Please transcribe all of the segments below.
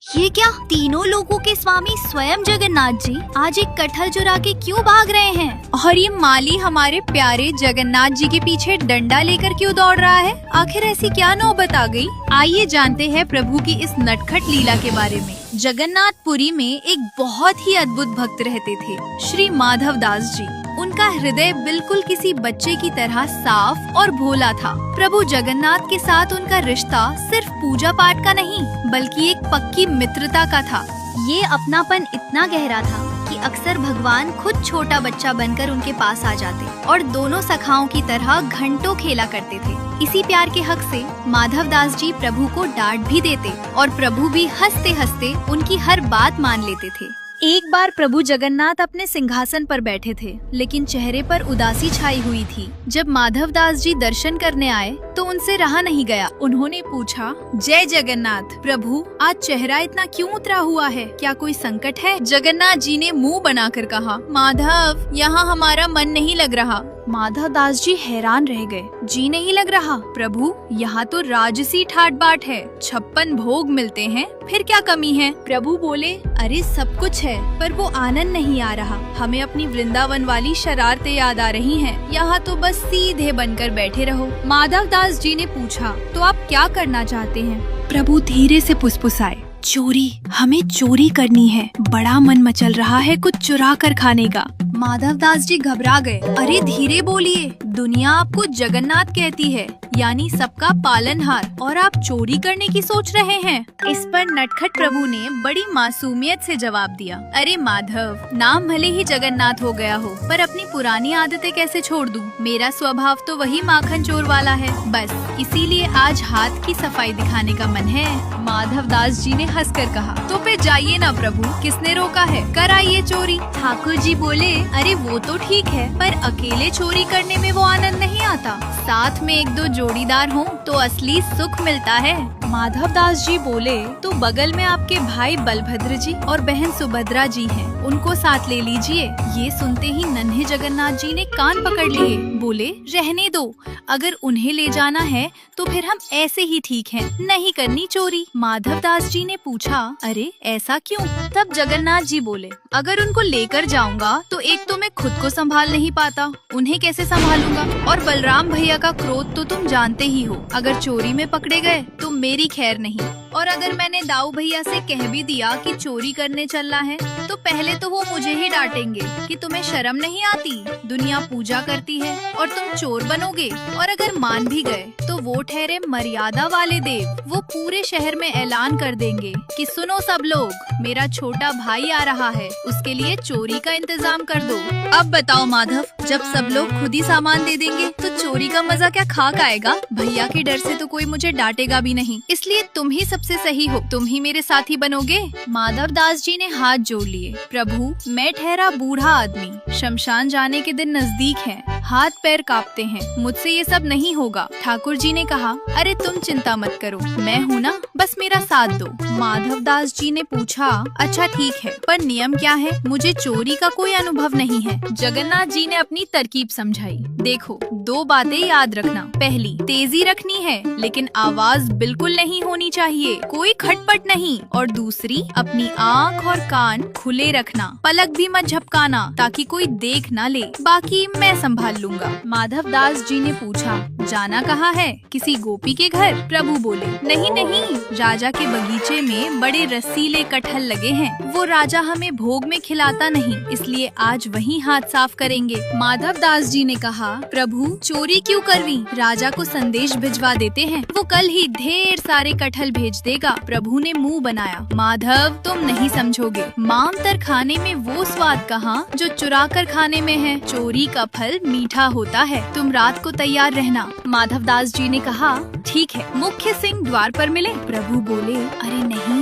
ये क्या, तीनों लोगों के स्वामी स्वयं जगन्नाथ जी आज एक कटहल चुरा के क्यों भाग रहे हैं? और ये माली हमारे प्यारे जगन्नाथ जी के पीछे डंडा लेकर क्यों दौड़ रहा है? आखिर ऐसी क्या नौबत आ गई? आइए जानते हैं प्रभु की इस नटखट लीला के बारे में। जगन्नाथपुरी में एक बहुत ही अद्भुत भक्त रहते थे, श्री माधव दास जी। उनका हृदय बिल्कुल किसी बच्चे की तरह साफ और भोला था। प्रभु जगन्नाथ के साथ उनका रिश्ता सिर्फ पूजा पाठ का नहीं, बल्कि एक पक्की मित्रता का था। ये अपनापन इतना गहरा था कि अक्सर भगवान खुद छोटा बच्चा बनकर उनके पास आ जाते और दोनों सखाओं की तरह घंटों खेला करते थे। इसी प्यार के हक से माधव दास जी प्रभु को डांट भी देते और प्रभु भी हंसते हंसते उनकी हर बात मान लेते थे। एक बार प्रभु जगन्नाथ अपने सिंहासन पर बैठे थे, लेकिन चेहरे पर उदासी छाई हुई थी। जब माधव दास जी दर्शन करने आए तो उनसे रहा नहीं गया। उन्होंने पूछा, जय जगन्नाथ प्रभु, आज चेहरा इतना क्यों उतरा हुआ है? क्या कोई संकट है? जगन्नाथ जी ने मुंह बनाकर कहा, माधव, यहाँ हमारा मन नहीं लग रहा। माधव दास जी हैरान रह गए। जी नहीं लग रहा? प्रभु, यहाँ तो राजसी ठाट बाट है, 56 भोग मिलते हैं, फिर क्या कमी है? प्रभु बोले, अरे सब कुछ है, पर वो आनंद नहीं आ रहा। हमें अपनी वृंदावन वाली शरारतें याद आ रही हैं। यहाँ तो बस सीधे बनकर बैठे रहो। माधव दास जी ने पूछा, तो आप क्या करना चाहते हैं? प्रभु धीरे से फुसफुसाए, चोरी, हमें चोरी करनी है। बड़ा मन मचल रहा है कुछ चुरा कर खाने का। माधव दास जी घबरा गए। अरे धीरे बोलिए, दुनिया आपको जगन्नाथ कहती है, यानी सबका पालनहार, और आप चोरी करने की सोच रहे हैं। इस पर नटखट प्रभु ने बड़ी मासूमियत से जवाब दिया, अरे माधव, नाम भले ही जगन्नाथ हो गया हो, पर अपनी पुरानी आदतें कैसे छोड़ दूं? मेरा स्वभाव तो वही माखन चोर वाला है, बस इसीलिए आज हाथ की सफाई दिखाने का मन है। माधव दास जी ने हंसकर कहा, तो फिर जाइए ना प्रभु, किसने रोका है, कराइए चोरी। ठाकुर जी बोले, अरे वो तो ठीक है, पर अकेले चोरी करने में वो आनंद नहीं आता। साथ में एक दो जोड़ीदार हों तो असली सुख मिलता है। माधव दास जी बोले, तो बगल में आपके भाई बलभद्र जी और बहन सुभद्रा जी हैं, उनको साथ ले लीजिए। ये सुनते ही नन्हे जगन्नाथ जी ने कान पकड़ लिए। बोले, रहने दो, अगर उन्हें ले जाना है तो फिर हम ऐसे ही ठीक हैं, नहीं करनी चोरी। माधव दास जी ने पूछा, अरे ऐसा क्यों? तब जगन्नाथ जी बोले, अगर उनको लेकर जाऊंगा तो एक तो मैं खुद को संभाल नहीं पाता, उन्हें कैसे संभालूंगा? और बलराम भैया का क्रोध तो तुम जानते ही हो, अगर चोरी में पकड़े गए तो मेरी खैर नहीं। और अगर मैंने दाऊ भैया से कह भी दिया कि चोरी करने चलना है, तो पहले तो वो मुझे ही डांटेंगे कि तुम्हें शर्म नहीं आती, दुनिया पूजा करती है और तुम चोर बनोगे। और अगर मान भी गए तो वो ठहरे मर्यादा वाले देव, वो पूरे शहर में ऐलान कर देंगे कि सुनो सब लोग, मेरा छोटा भाई आ रहा है, उसके लिए चोरी का इंतजाम कर दो। अब बताओ माधव, जब सब लोग खुद ही सामान दे देंगे तो चोरी का मजा क्या खाक आएगा? भैया के डर से तो कोई मुझे डांटेगा भी नहीं, इसलिए तुम ही सबसे सही हो, तुम ही मेरे साथी बनोगे। माधव दास जी ने हाथ जोड़ लिए, प्रभु, मैं ठहरा बूढ़ा आदमी, शमशान जाने के दिन नजदीक है, हाथ पैर कांपते हैं, मुझसे ये सब नहीं होगा। ठाकुर जी ने कहा, अरे तुम चिंता मत करो, मैं हूँ ना, बस मेरा साथ दो। माधव दास जी ने पूछा, अच्छा ठीक है, पर नियम क्या है? मुझे चोरी का कोई अनुभव नहीं है। जगन्नाथ जी ने अपनी तरकीब समझाई, देखो, दो बातें याद रखना। पहली, तेजी रखनी है, लेकिन आवाज बिल्कुल नहीं होनी चाहिए, कोई खटपट नहीं। और दूसरी, अपनी आँख और कान खुले रखना, पलक भी मत झपकाना, ताकि कोई देख ना ले, बाकी मैं संभाल लूंगा। माधव दास जी ने पूछा, जाना कहाँ है? किसी गोपी के घर? प्रभु बोले, नहीं नहीं, राजा के बगीचे में बड़े रसीले कटहल लगे हैं, वो राजा हमें भोग में खिलाता नहीं, इसलिए आज वहीं हाथ साफ करेंगे। माधव दास जी ने कहा, प्रभु चोरी क्यों करवी, राजा को संदेश भिजवा देते हैं, वो कल ही ढेर सारे कटहल भेज देगा। प्रभु ने मुंह बनाया, माधव तुम नहीं समझोगे, मांतर खाने में वो स्वाद कहाँ जो चुरा कर खाने में है। चोरी का फल मीठा होता है, तुम रात को तैयार रहना। माधव दास जी ने कहा, ठीक है, मुख्य सिंह द्वार पर मिले। प्रभु बोले, अरे नहीं,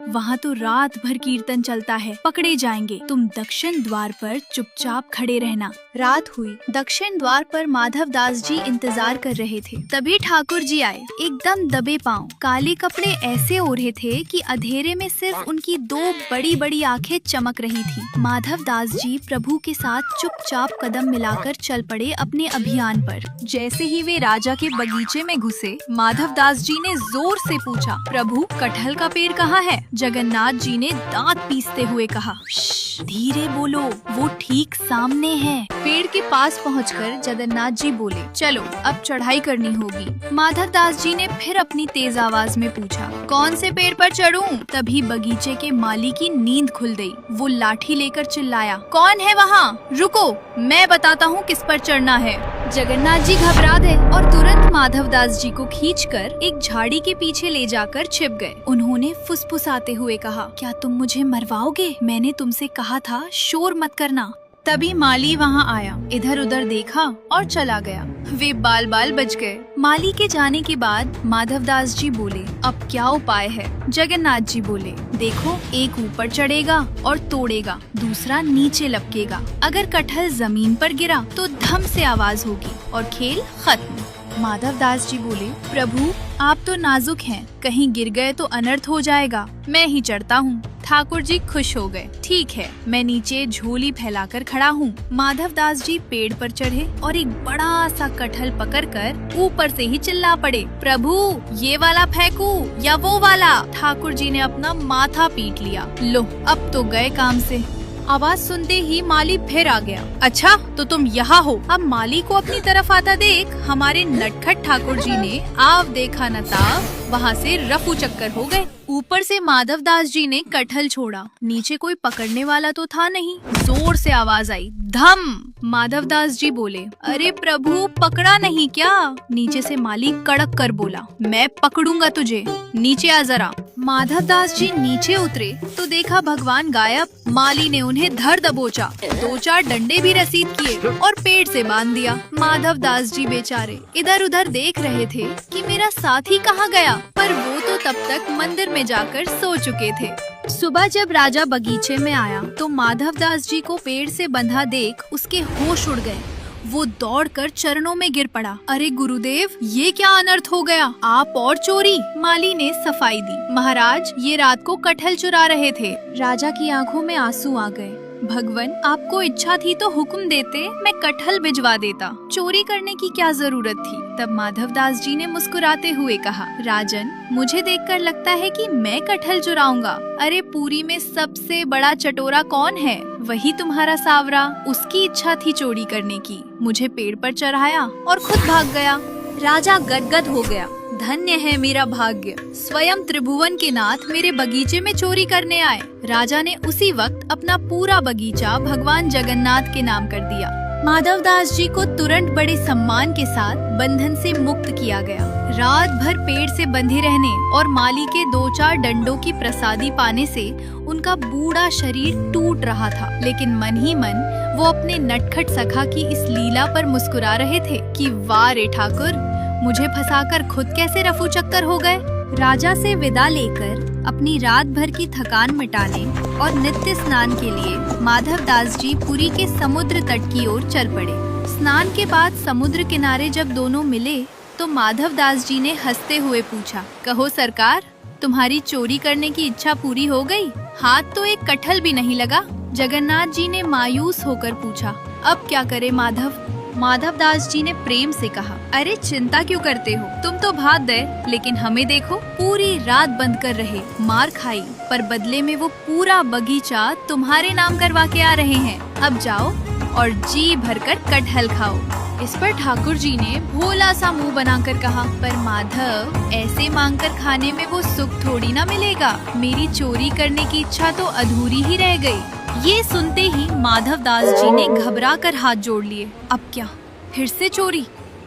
वहाँ तो रात भर कीर्तन चलता है, पकड़े जाएंगे, तुम दक्षिण द्वार पर चुपचाप खड़े रहना। रात हुई, दक्षिण द्वार पर माधव दास जी इंतजार कर रहे थे। तभी ठाकुर जी आए, एकदम दबे पांव, काले कपड़े ऐसे ओढ़े थे कि अंधेरे में सिर्फ उनकी दो बड़ी बड़ी आंखें चमक रही थी। माधव दास जी प्रभु के साथ चुपचाप कदम मिलाकर चल पड़े अपने अभियान पर। जैसे ही वे राजा के बगीचे में घुसे, माधव दास जी ने जोर से पूछा, प्रभु कटहल का पेड़ कहाँ है? जगन्नाथ जी ने दांत पीसते हुए कहा, "श्श, धीरे बोलो, वो ठीक सामने है। पेड़ के पास पहुंचकर जगन्नाथ जी बोले, चलो अब चढ़ाई करनी होगी। माधव दास जी ने फिर अपनी तेज आवाज में पूछा, कौन से पेड़ पर चढ़ूं? तभी बगीचे के माली की नींद खुल गई। वो लाठी लेकर चिल्लाया, कौन है वहाँ? रुको, मैं बताता हूँ किस पर चढ़ना है। जगन्नाथ जी घबरा गए और तुरंत माधव दास जी को खींचकर एक झाड़ी के पीछे ले जाकर छिप गए। उन्होंने फुसफुसाते हुए कहा, क्या तुम मुझे मरवाओगे? मैंने तुमसे कहा था शोर मत करना। तभी माली वहाँ आया, इधर उधर देखा और चला गया। वे बाल बाल बच गए। माली के जाने के बाद माधव दास जी बोले, अब क्या उपाय है? जगन्नाथ जी बोले, देखो, एक ऊपर चढ़ेगा और तोड़ेगा, दूसरा नीचे लपकेगा। अगर कटहल जमीन पर गिरा तो धम से आवाज होगी और खेल खत्म। माधव दास जी बोले, प्रभु आप तो नाजुक हैं, कहीं गिर गए तो अनर्थ हो जाएगा, मैं ही चढ़ता हूँ। ठाकुर जी खुश हो गए। ठीक है, मैं नीचे झोली फैलाकर खड़ा हूँ। माधव दास जी पेड़ पर चढ़े और एक बड़ा सा कटहल पकड़कर ऊपर से ही चिल्ला पड़े, प्रभु ये वाला फेंकूं या वो वाला? ठाकुर जी ने अपना माथा पीट लिया। लो, अब तो गए काम से। आवाज सुनते ही माली फिर आ गया। अच्छा, तो तुम यहाँ हो? अब माली को अपनी तरफ आता देख हमारे नटखट ठाकुर जी ने आव देखा न ताव वहाँ से रफू चक्कर हो गए। ऊपर से माधव दास जी ने कटहल छोड़ा, नीचे कोई पकड़ने वाला तो था नहीं। जोर से आवाज आई, धम। माधव दास जी बोले, अरे प्रभु पकड़ा नहीं क्या? नीचे से माली कड़क कर बोला, मैं पकड़ूंगा तुझे, नीचे आ जरा। माधव दास जी नीचे उतरे तो देखा भगवान गायब। माली ने उन्हें धर दबोचा, 2-4 डंडे भी रसीद किए और पेड़ से बांध दिया। माधव दास जी बेचारे इधर उधर देख रहे थे कि मेरा साथी कहाँ गया, पर वो तो तब तक मंदिर में जाकर सो चुके थे। सुबह जब राजा बगीचे में आया तो माधव दास जी को पेड़ से बंधा देख उसके होश उड़ गए। वो दौड़कर चरणों में गिर पड़ा। अरे गुरुदेव, ये क्या अनर्थ हो गया? आप और चोरी? माली ने सफाई दी, महाराज ये रात को कटहल चुरा रहे थे। राजा की आंखों में आंसू आ गए। भगवान, आपको इच्छा थी तो हुक्म देते, मैं कटहल भिजवा देता, चोरी करने की क्या जरूरत थी? तब माधव दास जी ने मुस्कुराते हुए कहा, राजन मुझे देखकर लगता है कि मैं कटहल चुराऊंगा। अरे पुरी में सबसे बड़ा चटोरा कौन है? वही तुम्हारा सावरा। उसकी इच्छा थी चोरी करने की, मुझे पेड़ पर चढ़ाया और खुद भाग गया। राजा गदगद हो गया। धन्य है मेरा भाग्य, स्वयं त्रिभुवन के नाथ मेरे बगीचे में चोरी करने आए। राजा ने उसी वक्त अपना पूरा बगीचा भगवान जगन्नाथ के नाम कर दिया। माधव दास जी को तुरंत बड़े सम्मान के साथ बंधन से मुक्त किया गया। रात भर पेड़ से बंधे रहने और माली के 2-4 डंडों की प्रसादी पाने से उनका बूढ़ा शरीर टूट रहा था, लेकिन मन ही मन वो अपने नटखट सखा की इस लीला पर मुस्कुरा रहे थे कि वाह रे ठाकुर, मुझे फंसाकर खुद कैसे रफू चक्कर हो गए। राजा से विदा लेकर अपनी रात भर की थकान मिटाने और नित्य स्नान के लिए माधव दास जी पुरी के समुद्र तट की ओर चल पड़े। स्नान के बाद समुद्र किनारे जब दोनों मिले तो माधव दास जी ने हंसते हुए पूछा, कहो सरकार, तुम्हारी चोरी करने की इच्छा पूरी हो गई? हाथ तो एक कटहल भी नहीं लगा। जगन्नाथ जी ने मायूस होकर पूछा, अब क्या करे माधव? माधव दास जी ने प्रेम से कहा, अरे चिंता क्यों करते हो, तुम तो भाग गए, लेकिन हमें देखो, पूरी रात बंद कर रहे, मार खाई, पर बदले में वो पूरा बगीचा तुम्हारे नाम करवा के आ रहे हैं। अब जाओ और जी भरकर कटहल खाओ। इस पर ठाकुर जी ने भोला सा मुंह बनाकर कहा, पर माधव, ऐसे मांगकर खाने में वो सुख थोड़ी ना मिलेगा। मेरी चोरी करने की इच्छा तो अधूरी ही रह गई। ये सुनते ही माधव दास जी ने घबराकर हाथ जोड़ लिए। अब क्या, फिर से चोरी?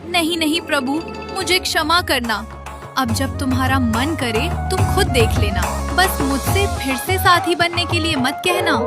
नहीं नहीं प्रभु, मुझे क्षमा करना। अब जब तुम्हारा मन करे तुम खुद देख लेना, बस मुझसे फिर से साथी बनने के लिए मत कहना।